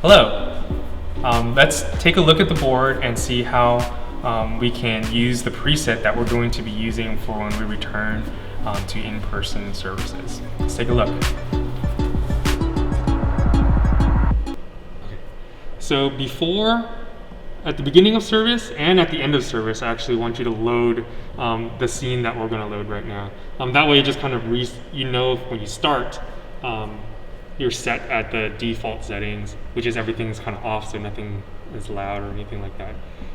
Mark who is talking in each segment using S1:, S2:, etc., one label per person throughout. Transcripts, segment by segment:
S1: Hello. Let's take a look at the board and see how we can use the preset that we're going to be using for when we return to in-person services. Let's take a look. So at the beginning of service and at the end of service, I actually want you to load the scene that we're going to load right now. That way, you just kind of when you start, you're set at the default settings, which is everything's kind of off, so nothing is loud or anything like that.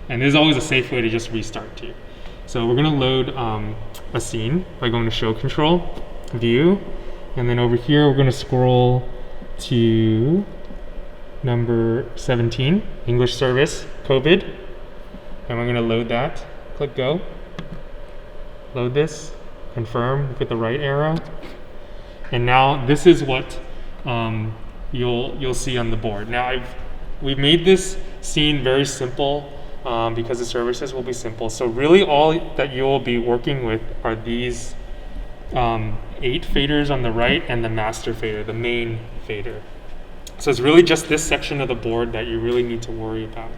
S1: And there's always a safe way to just restart too. So we're going to load a scene by going to Show Control, View, and then over here we're going to scroll to number 17, English Service, COVID, and we're going to load that. Click Go. Load this, confirm, put the right arrow, and now this is what you'll see on the board. Now we've made this scene very simple because the services will be simple. So really all that you'll be working with are these 8 faders on the right and the master fader, the main fader. So it's really just this section of the board that you really need to worry about.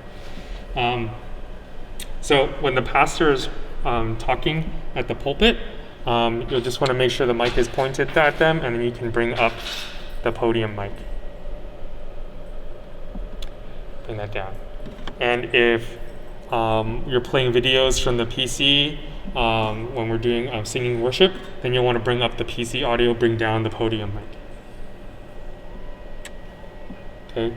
S1: So when the pastor is talking at the pulpit, you'll just want to make sure the mic is pointed at them, and then you can bring up the podium mic. Bring that down. And if you're playing videos from the PC when we're doing singing worship, then you'll want to bring up the PC audio, bring down the podium mic. Okay.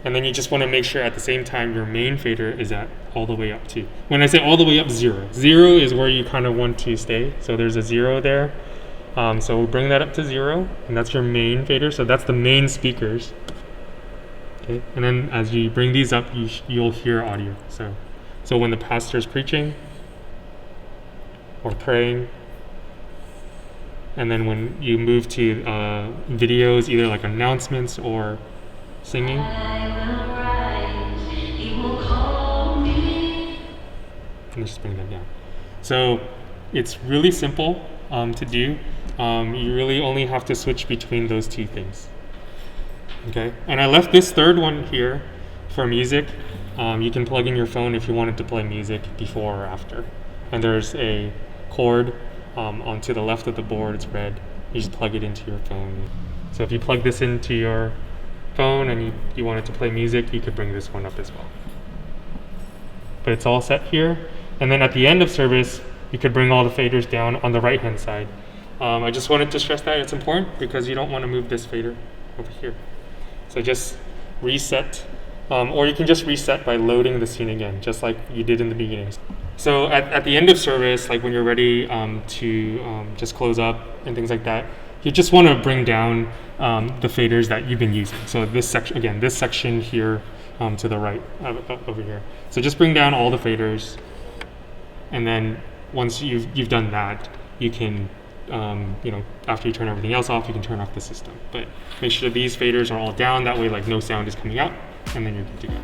S1: And then you just want to make sure at the same time your main fader is at all the way up too. When I say all the way up, 0. 0 is where you kind of want to stay. So there's a 0 there. So we'll bring that up to 0, and that's your main fader. So that's the main speakers. Okay. And then as you bring these up, you'll hear audio. So when the pastor is preaching or praying, and then when you move to videos, either like announcements or singing. And just bring that down. So it's really simple to do. You really only have to switch between those 2 things. Okay, and I left this third one here for music. You can plug in your phone if you wanted to play music before or after. And there's a cord onto the left of the board. It's red. You just plug it into your phone. So if you plug this into your phone and you wanted to play music, you could bring this one up as well. But it's all set here. And then at the end of service, you could bring all the faders down on the right-hand side. I just wanted to stress that it's important because you don't want to move this fader over here. So just reset, or you can just reset by loading the scene again, just like you did in the beginning. So at the end of service, like when you're ready to just close up and things like that, you just want to bring down the faders that you've been using. So this section here to the right over here. So just bring down all the faders, and then once you've done that, you can after you turn everything else off, you can turn off the system. But make sure these faders are all down. That way, like no sound is coming out, and then you're good to go.